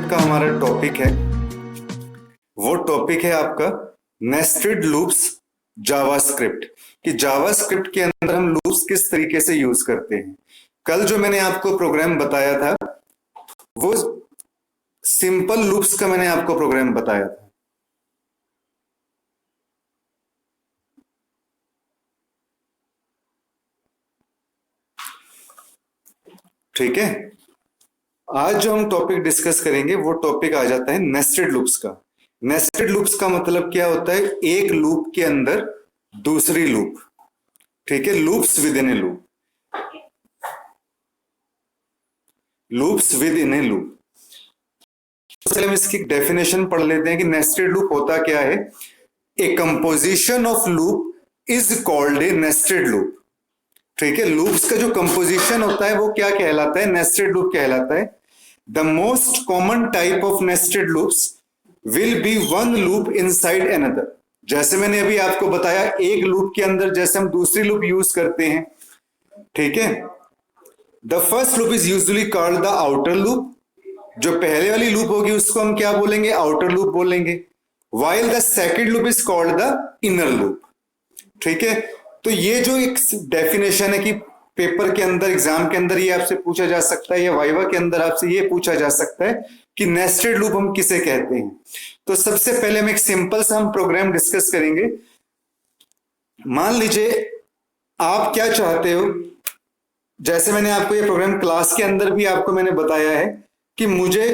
का हमारा टॉपिक है, वो टॉपिक है आपका नेस्टेड लूप्स जावास्क्रिप्ट, कि जावास्क्रिप्ट के अंदर हम लूप्स किस तरीके से यूज करते हैं। कल जो मैंने आपको प्रोग्राम बताया था वो सिंपल लूप्स का मैंने आपको प्रोग्राम बताया था। ठीक है, आज जो हम टॉपिक डिस्कस करेंगे वो टॉपिक आ जाता है नेस्टेड लूप्स का। नेस्टेड लूप्स का मतलब क्या होता है? एक लूप के अंदर दूसरी लूप। ठीक है, loops with in A loop, loops with in A loop. हम इसकी डेफिनेशन पढ़ लेते हैं कि नेस्टेड लूप होता क्या है। A composition of loop is called a nested loop. ठीक है, लूप्स का जो कंपोजिशन होता है वो क्या कहलाता है? नेस्टेड लूप कहलाता है। The most common type of nested loops will be one loop inside another. जैसे मैंने अभी आपको बताया, एक लूप के अंदर जैसे हम दूसरी लूप यूज करते हैं। ठीक है, the first loop is usually called the outer loop. जो पहले वाली लूप होगी उसको हम क्या बोलेंगे? आउटर लूप बोलेंगे। While the second loop is called the inner loop. ठीक है, तो ये जो एक डेफिनेशन है कि पेपर के अंदर, एग्जाम के अंदर ये आपसे पूछा जा सकता है या वाइवा के अंदर आपसे ये पूछा जा सकता है कि नेस्टेड लूप हम किसे कहते हैं। तो सबसे पहले हम एक सिंपल सा हम प्रोग्राम डिस्कस करेंगे। मान लीजिए आप क्या चाहते हो, जैसे मैंने आपको ये प्रोग्राम क्लास के अंदर भी आपको मैंने बताया है कि मुझे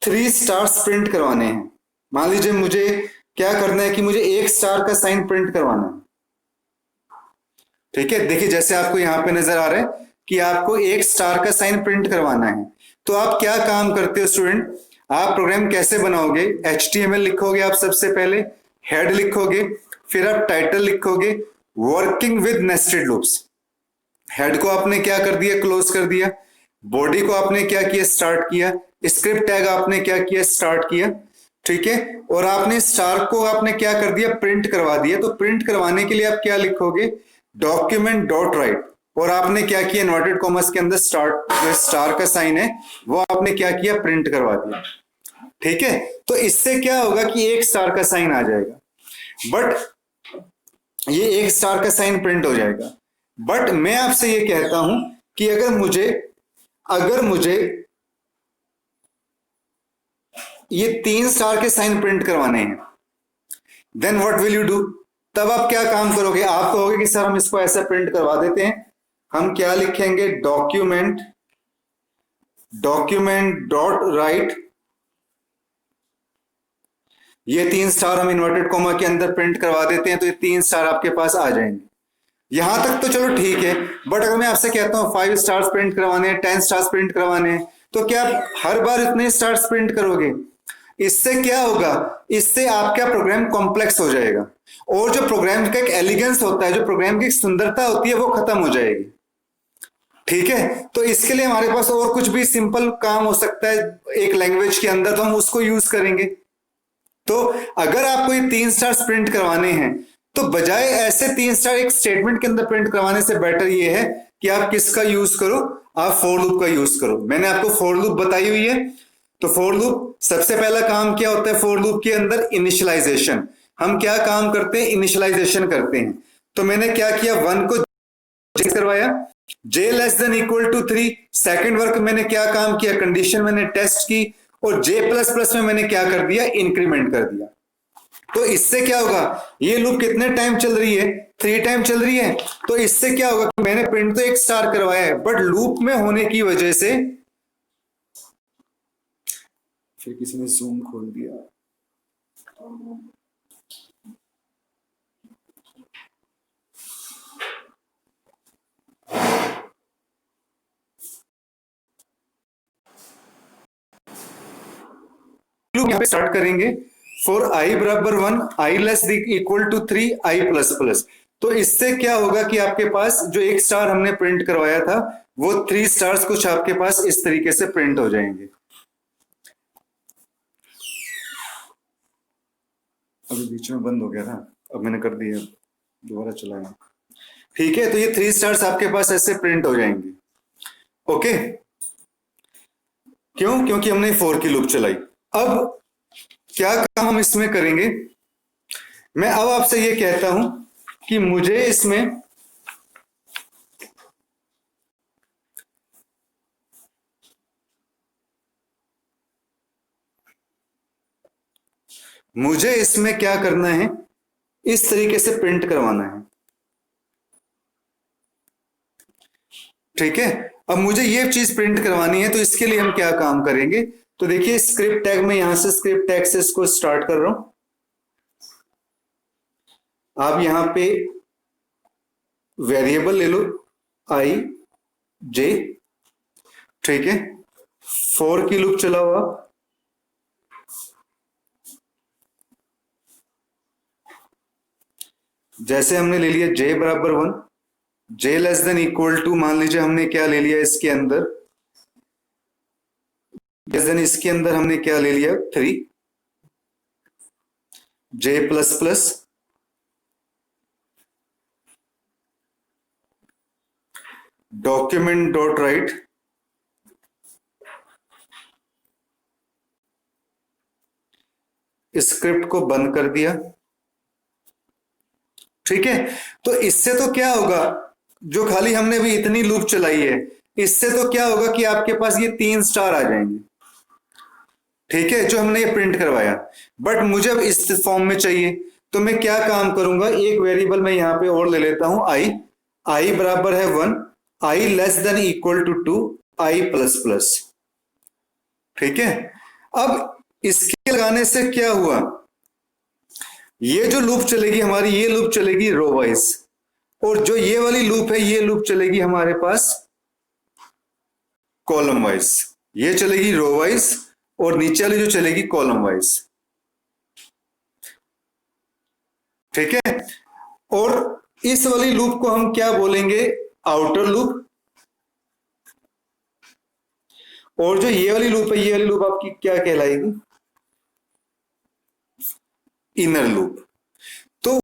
3 स्टार्स प्रिंट करवाने हैं। मान लीजिए मुझे क्या करना है कि मुझे 1 स्टार का साइन प्रिंट करवाना है। ठीक है, देखिए जैसे आपको यहां पे नजर आ रहा है कि आपको 1 स्टार का साइन प्रिंट करवाना है। तो आप क्या काम करते हो स्टूडेंट? आप प्रोग्राम कैसे बनाओगे? HTML लिखोगे आप सबसे पहले, हेड लिखोगे, फिर आप टाइटल लिखोगे, working with nested loops. Head को आपने क्या कर दिया? क्लोज कर दिया। बॉडी को आपने क्या किया? स्टार्ट किया। स्क्रिप्ट टैग आपने क्या किया? स्टार्ट किया। ठीक है, और आपने स्टार को आपने क्या कर दिया? प्रिंट करवा दिया। तो प्रिंट करवाने के लिए आप क्या लिखोगे? डॉक्यूमेंट डॉट राइट, और आपने क्या किया? इन्वर्टेड कॉमर्स के अंदर स्टार्ट, जो स्टार का साइन है वो आपने क्या किया? प्रिंट करवा दिया। ठीक है, तो इससे क्या होगा कि 1 स्टार का साइन आ जाएगा, बट ये 1 स्टार का साइन प्रिंट हो जाएगा। बट मैं आपसे ये कहता हूं कि अगर मुझे ये 3 स्टार के साइन प्रिंट करवाने हैं, then what will you do? तब आप क्या काम करोगे? आप कहोगे कि सर हम इसको ऐसा प्रिंट करवा देते हैं। हम क्या लिखेंगे? डॉक्यूमेंट डॉट राइट, ये 3 स्टार हम इन्वर्टेड कॉमा के अंदर प्रिंट करवा देते हैं, तो ये 3 स्टार आपके पास आ जाएंगे। यहां तक तो चलो ठीक है, बट अगर मैं आपसे कहता हूं 5 स्टार्स प्रिंट करवाने हैं, 10 स्टार्स प्रिंट करवाने हैं, तो क्या आप हर बार इतने स्टार्स प्रिंट करोगे? इससे क्या होगा? इससे आपका प्रोग्राम कॉम्प्लेक्स हो जाएगा, और जो प्रोग्राम का एक एलिगेंस होता है, जो प्रोग्राम की सुंदरता होती है, वो खत्म हो जाएगी। ठीक है, तो इसके लिए हमारे पास और कुछ भी सिंपल काम हो सकता है एक लैंग्वेज के अंदर, तो हम उसको यूज करेंगे। तो अगर आपको ये 3 स्टार्स प्रिंट करवाने हैं, तो बजाय ऐसे 3 स्टार एक स्टेटमेंट के अंदर प्रिंट करवाने से बेटर ये है कि आप किसका यूज करो? आप फॉर लूप का यूज करो। मैंने आपको फॉर लूप बताई हुई है। तो फॉर लूप सबसे पहला काम क्या होता है? फॉर लूप के अंदर इनिशियलाइजेशन। हम क्या काम करते हैं? इनिशियलाइजेशन करते हैं। तो मैंने क्या किया? 1 को करवाया, j less than equal to 3। Second work मैंने क्या काम किया? कंडीशन मैंने टेस्ट की, और j प्लस प्लस में मैंने क्या कर दिया? इंक्रीमेंट कर दिया। तो इससे क्या होगा? ये लूप कितने टाइम चल रही है? 3 टाइम चल रही है। तो इससे क्या होगा? मैंने प्रिंट तो 1 स्टार करवाया है, बट लूप में होने की वजह से, फिर किसी ने जूम खोल दिया। लूप यहां पे स्टार्ट करेंगे फॉर i बराबर 1, i less equal to 3, i plus plus. तो इससे क्या होगा कि आपके पास जो 1 स्टार हमने प्रिंट करवाया था, वो 3 स्टार्स कुछ आपके पास इस तरीके से प्रिंट हो जाएंगे। अभी बीच में बंद हो गया था, अब मैंने कर दिया, दोबारा चलाएंगे। ठीक है, तो ये 3 स्टार्स आपके पास ऐसे प्रिंट हो जाएंगे। ओके, क्यों? क्योंकि हमने फोर की लूप चलाई। अब क्या काम हम इसमें करेंगे, मैं अब आपसे ये कहता हूं कि मुझे इसमें क्या करना है, इस तरीके से प्रिंट करवाना है। ठीक है, अब मुझे ये चीज प्रिंट करवानी है, तो इसके लिए हम क्या काम करेंगे, तो देखिए स्क्रिप्ट टैग में, यहां से स्क्रिप्ट टैग से इसको स्टार्ट कर रहा हूं। आप यहां पे वेरिएबल ले लो आई जे, ठीक है, फोर की लूप चलाओ आप। जैसे हमने ले लिया जे बराबर 1, J less than equal to, मान लीजिए हमने क्या ले लिया इसके अंदर, लेस देन इसके अंदर हमने क्या ले लिया 3, J plus plus document dot write, script को बंद कर दिया। ठीक है, तो इससे तो क्या होगा, जो खाली हमने अभी इतनी लूप चलाई है, इससे तो क्या होगा कि आपके पास ये 3 स्टार आ जाएंगे। ठीक है, जो हमने ये प्रिंट करवाया, बट मुझे अब इस फॉर्म में चाहिए, तो मैं क्या काम करूंगा, एक वेरिएबल मैं यहां पे और ले लेता हूं आई बराबर है 1, I less than equal to 2, I plus plus. ठीक है, अब इसके लगाने से क्या हुआ, ये जो लूप चलेगी हमारी, ये लूप चलेगी रो वाइज, और जो ये वाली लूप है, ये लूप चलेगी हमारे पास कॉलम वाइज। ये चलेगी रो वाइज और नीचे वाली जो चलेगी कॉलम वाइज। ठीक है, और इस वाली लूप को हम क्या बोलेंगे, आउटर लूप, और जो ये वाली लूप है, ये वाली लूप आपकी क्या कहलाएगी, इनर लूप। तो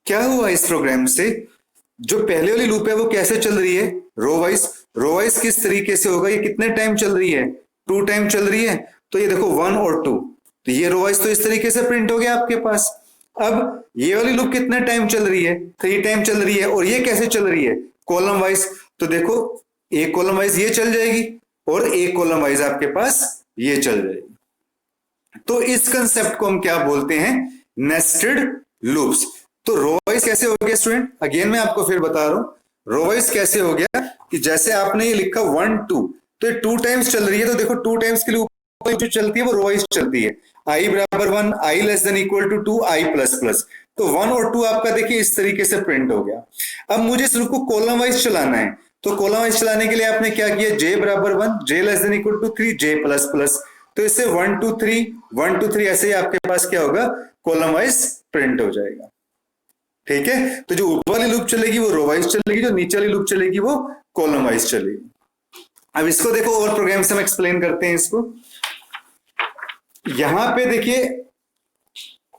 क्या हुआ इस प्रोग्राम से, जो पहले वाली लूप है वो कैसे चल रही है, रो वाइज। रो वाइज किस तरीके से होगा, ये कितने टाइम चल रही है, 2 टाइम चल रही है, तो ये देखो 1 और 2, तो ये रो वाइज तो इस तरीके से प्रिंट हो गया आपके पास। अब ये वाली लूप कितने टाइम चल रही है, 3 टाइम चल रही है, और ये कैसे चल रही है, कॉलम वाइज। तो देखो एक कॉलम वाइज ये चल जाएगी, और एक कॉलम वाइज आपके पास ये चल जाएगी। तो इस कंसेप्ट को हम क्या बोलते हैं, नेस्टेड लूप्स। तो रो वाइज कैसे हो गया स्टूडेंट, अगेन मैं आपको फिर बता रहा हूं, रो वाइज कैसे हो गया कि जैसे आपने ये लिखा 1 2, तो ये 2 टाइम्स चल रही है, तो देखो 2 टाइम्स के लिए जो चलती है वो रो वाइज चलती है। आई बराबर 1, I less than equal to 2, I plus plus, तो 1 और 2 आपका देखिए इस तरीके से प्रिंट हो गया। अब मुझे इस लूप को कॉलम वाइज चलाना है, तो कॉलम वाइज चलाने के लिए आपने क्या किया, जे बराबर 1, J less than equal to 3, J plus plus, तो इससे 1 2 3 1 2 3 ऐसे ही आपके पास क्या होगा, कॉलम वाइज प्रिंट हो जाएगा। ठीक है, तो जो ऊपर वाली लूप चलेगी वो रो वाइज चलेगी, जो नीचे वाली लूप चलेगी वो कॉलम वाइज चलेगी। अब इसको देखो और प्रोग्राम से हम एक्सप्लेन करते हैं इसको। यहां पे देखिए,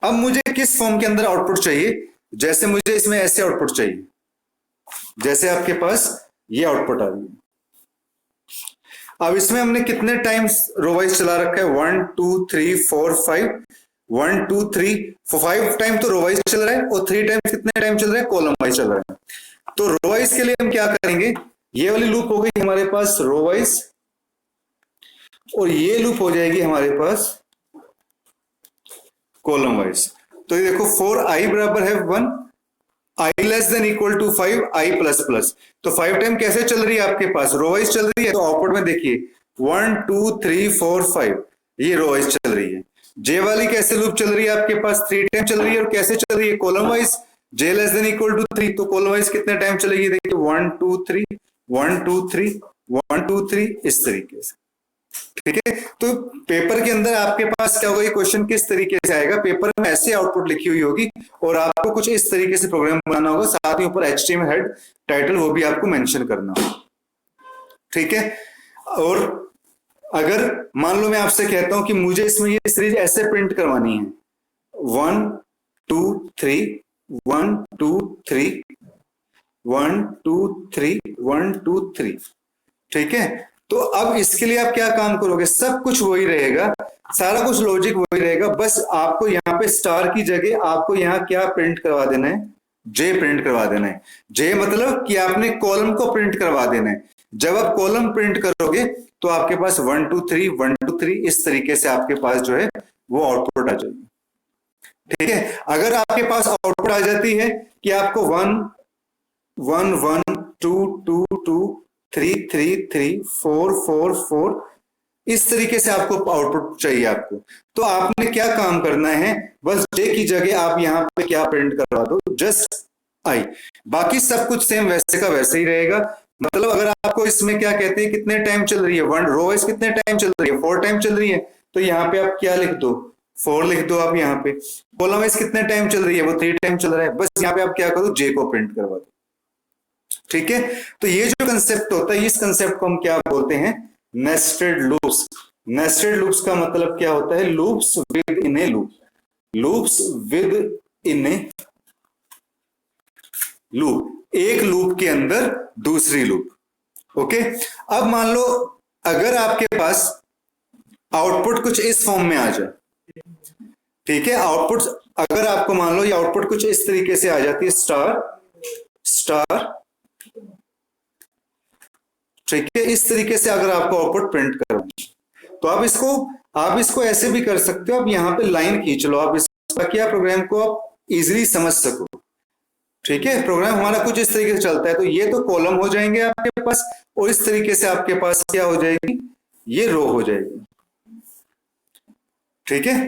अब मुझे किस फॉर्म के अंदर आउटपुट चाहिए, जैसे मुझे इसमें ऐसे आउटपुट चाहिए, जैसे आपके पास ये आउटपुट आ रही है। अब इसमें हमने कितने टाइम्स रो वाइज चला रखा है, 1 2 3 4 5, 1 2 3 5 टाइम तो रो वाइज चल रहा है, और 3 टाइम्स कितने टाइम चल रहा है, कॉलम वाइज चल रहा है। तो रो वाइज के लिए हम क्या करेंगे, ये वाली लूप हो गई हमारे पास रो वाइज, और ये लूप हो जाएगी हमारे पास कॉलम वाइज। तो ये देखो 4 आई बराबर है 1, I less than equal to 5, I plus plus, तो 5 टाइम कैसे चल रही है आपके पास, रो वाइज चल रही है। तो आउटपुट में देखिए 1 2 3 4 5, ये रो वाइज चल रही है। जे वाली कैसे लूप चल रही है आपके पास, 3 टाइम चल रही है, और कैसे चल रही है, column wise, j less than equal to 3, तो कॉलम वाइज कितने टाइम चलेगी, देखिए 1 2 3 1 2 3 1 2 3, इस तरीके से। ठीक है, तो पेपर के अंदर आपके पास क्या होगा, ये क्वेश्चन किस तरीके से आएगा, पेपर में ऐसे आउटपुट लिखी हुई होगी, और आपको कुछ इस तरीके से प्रोग्राम बनाना होगा, साथ ही ऊपर HTML हेड टाइटल वो भी आपको मेंशन करना होगा। ठीक है, और अगर मान लो मैं आपसे कहता हूं कि मुझे इसमें ये सीरीज ऐसे प्रिंट करवानी है, 1 2 3 1 2 3 1 2 3 1 2 3, ठीक है, तो अब इसके लिए आप क्या काम करोगे, सब कुछ वही रहेगा, सारा कुछ लॉजिक वही रहेगा, बस आपको यहाँ पे स्टार की जगह आपको यहाँ क्या प्रिंट करवा देना है, जे प्रिंट करवा देना है। जे मतलब कि आपने कॉलम को प्रिंट करवा देना है। जब आप कॉलम प्रिंट करोगे तो आपके पास 1 2 3 1 2 3 इस तरीके से आपके पास जो है वो आउटपुट आ जाएगी। ठीक है, अगर आपके पास आउटपुट आ जाती है कि आपको 1 1 1 2 2 2 3 3 3 4 4 4 इस तरीके से आपको आउटपुट चाहिए आपको, तो आपने क्या काम करना है, बस जे की जगह आप यहाँ पे क्या प्रिंट करवा दो, जस्ट आई। बाकी सब कुछ सेम वैसे का वैसे ही रहेगा। मतलब अगर आपको इसमें क्या कहते हैं, कितने टाइम चल रही है, वन रो वाइज कितने टाइम चल रही है, 4 टाइम चल रही है, तो यहाँ पे आप क्या लिख दो, 4 लिख दो आप यहाँ पे। कॉलम वाइज कितने टाइम चल रही है, वो 3 टाइम चल रहा है, बस यहाँ पे आप क्या करो, जे को प्रिंट करवा दो। ठीक है, तो ये जो कंसेप्ट होता है, इस कंसेप्ट को हम क्या बोलते हैं, नेस्टेड लूप्स। नेस्टेड लूप्स का मतलब क्या होता है, loops with in A loop, loops with in A loop, एक लूप के अंदर दूसरी लूप। ओके, अब मान लो अगर आपके पास आउटपुट कुछ इस फॉर्म में आ जाए, ठीक है, आउटपुट अगर आपको मान लो ये आउटपुट कुछ इस तरीके से आ जाती है, स्टार स्टार, ठीक है, इस तरीके से अगर आपको आउटपुट प्रिंट करो, तो आप इसको ऐसे भी कर सकते हो, आप यहां पे लाइन खींच लो आप इसका, क्या प्रोग्राम को आप इजीली समझ सको। ठीक है, प्रोग्राम हमारा कुछ इस तरीके से चलता है, तो ये तो कॉलम हो जाएंगे आपके पास, और इस तरीके से आपके पास क्या हो जाएगी, ये रो हो जाएगी। ठीक है,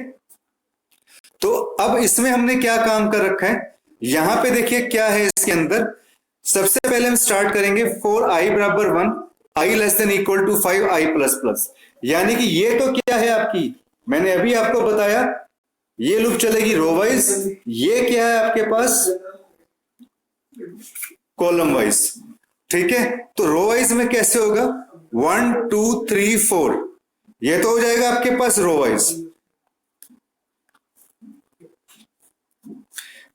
तो अब इसमें हमने क्या काम कर रखा है, यहां पे देखिए क्या है इसके अंदर। सबसे पहले हम स्टार्ट करेंगे फॉर आई बराबर 1 I less than equal to 5 I plus plus, यानी कि ये तो क्या है आपकी, मैंने अभी आपको बताया ये लूप चलेगी रो वाइज, ये क्या है आपके पास कॉलम वाइज। ठीक है, तो रो वाइज में कैसे होगा, 1 2 3 4, ये तो हो जाएगा आपके पास रो वाइज।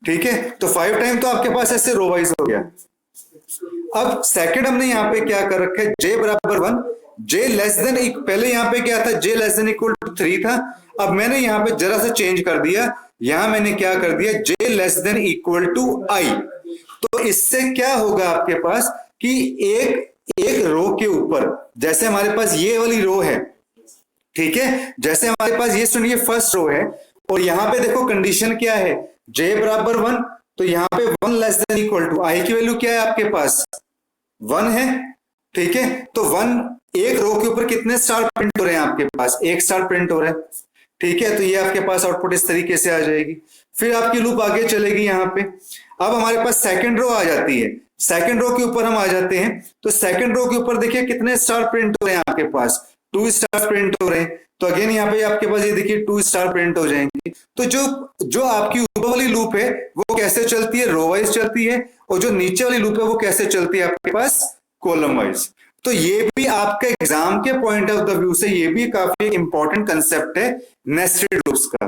ठीक है, तो 5 टाइम तो आपके पास ऐसे रो वाइज हो गया। अब सेकंड हमने यहां पे क्या कर रखा है, जे बराबर 1 जे लेस देन, पहले यहां पे क्या था, जे लेस देन इक्वल टू 3 था, अब मैंने यहां पे जरा सा चेंज कर दिया, यहां मैंने क्या कर दिया, जे लेस देन इक्वल टू आई। तो इससे क्या होगा आपके पास कि एक रो के ऊपर, जैसे हमारे पास ये वाली रो है, ठीक है, जैसे हमारे पास ये सुनिए फर्स्ट रो है, और यहां पे देखो कंडीशन क्या है, जे बराबर 1, तो यहां पे 1 लेस देन इक्वल टू आई की वैल्यू क्या है आपके पास 1 है। ठीक है, तो 1 एक रो के ऊपर कितने स्टार प्रिंट हो रहे हैं आपके पास, एक स्टार प्रिंट हो रहा है। ठीक है, तो ये आपके पास आउटपुट इस तरीके से आ जाएगी, फिर आपकी लूप आगे चलेगी यहां पे। अब हमारे पास सेकंड रो आ जाती है, सेकंड रो के ऊपर हम आ जाते हैं, तो सेकंड रो के ऊपर देखिए कितने स्टार प्रिंट हो रहे हैं आपके पास, 2 स्टार प्रिंट हो रहे हैं, तो अगेन यहाँ पे आपके पास ये देखिए 2 स्टार प्रिंट हो जाएंगे। तो जो आपकी ऊपर वाली लूप है वो कैसे चलती है, रो वाइज चलती है, और जो नीचे वाली लूप है वो कैसे चलती है आपके पास कॉलम वाइज। तो ये भी आपके एग्जाम के पॉइंट ऑफ द व्यू से ये भी काफी इंपॉर्टेंट कंसेप्ट है नेस्टेड लूप्स का।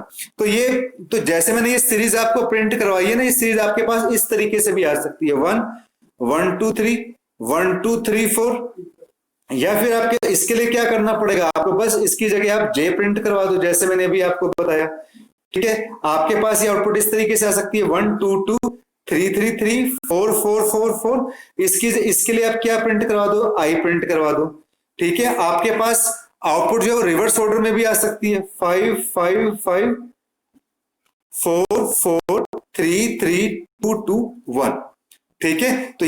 तो जैसे मैंने ये सीरीज आपको प्रिंट करवाई है ना, ये सीरीज आपके पास इस तरीके से भी आ सकती है, 1 1 2 3 1 2 3 4, या फिर आपके इसके लिए क्या करना पड़ेगा, आपको बस इसकी जगह आप जे प्रिंट करवा दो, जैसे मैंने अभी आपको बताया। ठीक है, आपके पास ये आउटपुट इस तरीके से आ सकती है, 1 2 2 3 3 3 4 4 4 4, इसके लिए आप क्या प्रिंट करवा दो, आई प्रिंट करवा दो। ठीक है, आपके पास आउटपुट जो है रिवर्स ऑर्डर में भी आ सकती है, 5 5 5 4 4 3 3 2 2 1। ठीक है, तो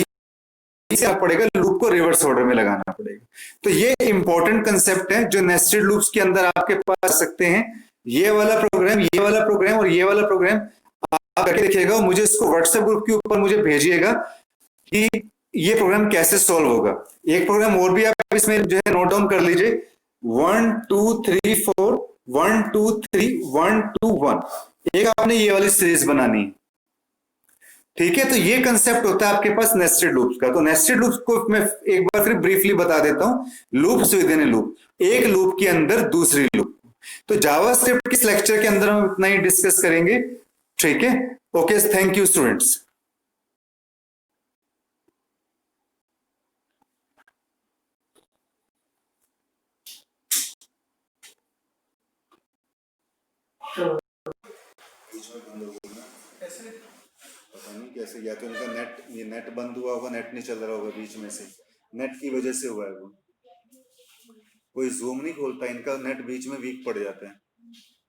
इसे पड़ेगा लूप को रिवर्स ऑर्डर में लगाना पड़ेगा। तो ये इंपॉर्टेंट कंसेप्ट है जो नेस्टेड लूप्स के अंदर आपके पास सकते हैं, ये वाला प्रोग्राम, ये वाला प्रोग्राम और ये वाला प्रोग्राम आप करके देखिएगा, मुझे इसको व्हाट्सएप ग्रुप के ऊपर मुझे भेजिएगा कि ये प्रोग्राम कैसे सॉल्व होगा। एक प्रोग्राम और भी आप इसमें जो है नोट डाउन कर लीजिए, 1 2 3 4 1 2 3 1 2 1, एक आपने ये वाली सीरीज बनानी है। ठीक है, तो ये कंसेप्ट होता है आपके पास नेस्टेड लूप्स का। तो नेस्टेड लूप्स को मैं एक बार फिर ब्रीफली बता देता हूं, loops with in A loop, एक लूप के अंदर दूसरी लूप। तो जावास्क्रिप्ट के इस लेक्चर के अंदर हम इतना ही डिस्कस करेंगे। ठीक है, ओके, थैंक यू स्टूडेंट्स। पता नहीं कैसे, या तो इनका नेट, ये नेट बंद हुआ होगा, नेट नहीं चल रहा होगा बीच में से, नेट की वजह से हुआ है वो। कोई जूम नहीं खोलता, इनका नेट बीच में वीक पड़ जाता है,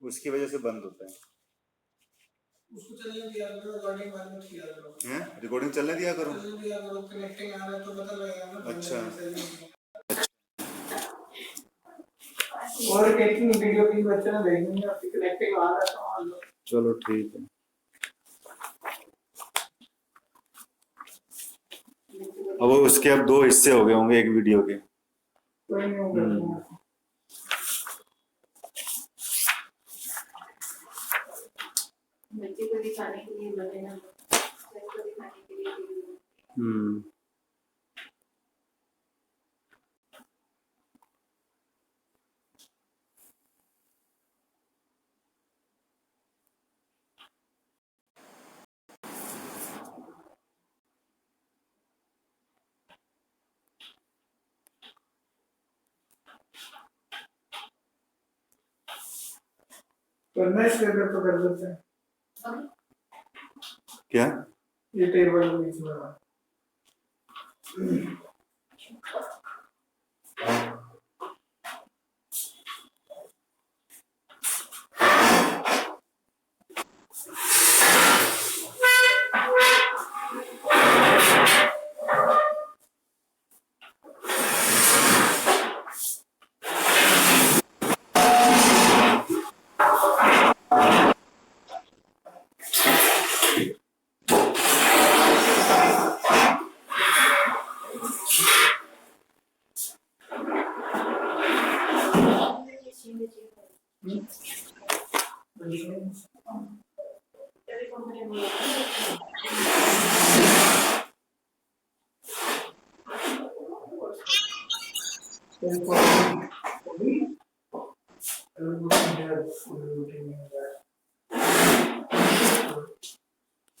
उसकी वजह से बंद होता है। उसको चलने दिया करो, रिकॉर्डिंग बाद में किया करो। हैं, रिकॉर्डिंग चलने दिया करो। चलने दिया करो, कनेक्टिंग आ रहा है तो पता लगेगा ना। अच्छा, और कनेक्टिंग वीडियो की बच्चे ना देखेंगे, आपकी कनेक्टिंग आ रहा है तो मान लो। चलो ठीक है। अब उसके अब 2 हिस्से हो गए होंगे एक वीडियो के। कोई नहीं होगा। बच्चे को दिखाने के लिए बने ना, को दिखाने के लिए। करना है इसके तो कर देते हैं। क्या ये टेबल के बीच में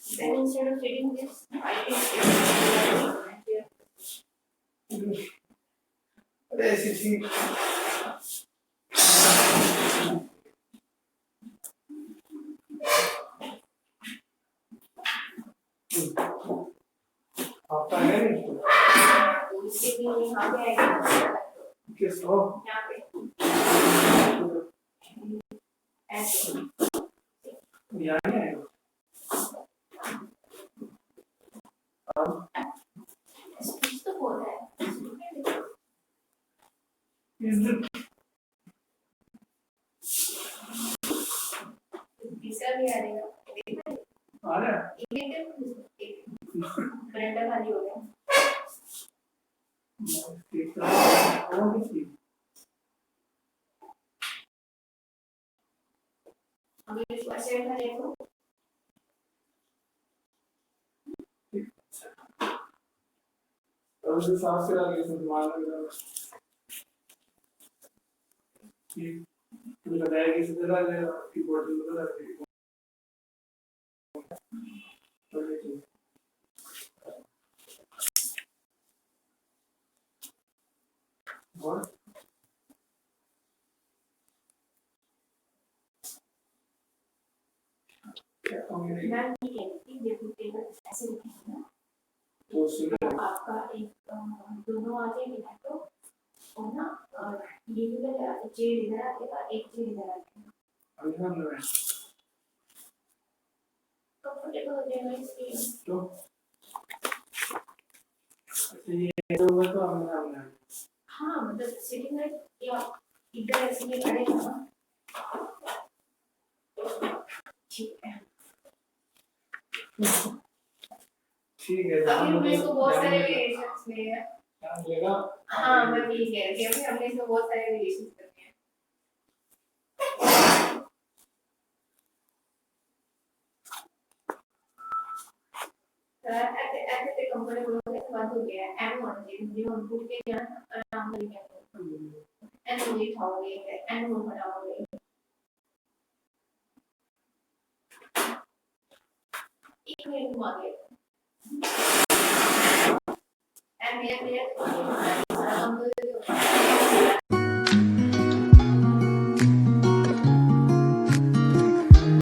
Then instead of reading this, I can अरे ऐसी थी आपका है उसके लिए यहाँ पे आएगा किसको यहाँ पे ऐसे यहाँ नहीं आएगा कुछ तो बोल रहा है तीसरा भी आएगा आ रहा है ब्रेंडा खाली हो गया अभी इसको ऐसे रखा देखो अब जो सांस से लगे तो दिमाग लग रहा है तुम बताया कि सीधा लग रहा है की बोतल में लग रही है और मैं ठीक है कि देखो टेबल ऐसे रखेंगे ना तो सुनो आपका एक दोनों आ जाएंगे ना तो और ना ये इधर चेयर इधर आ जाएगा एक चेयर इधर आ जाएगा अभी हम लोग कंफर्टेबल हो जाएगा इसलिए तो ये तो वो तो हमने हाँ मतलब सिटिंग में या इधर ऐसे नहीं करेगा ना ठीक है ठीक है अभी हमने इसको बहुत सारे वेरिएशंस में है ध्यान देगा हाँ मैं भी कह रही थी हमने इसको बहुत सारे वेरिएशंस करने हैं ऐसे कंफर्टेबल होने के बाद हो गया एंड वन जी हम पूछ के जाना आराम से क्या एंड वो लिखाओगे एंड वो बनाओगे एक मिनट घुमा के एंड ये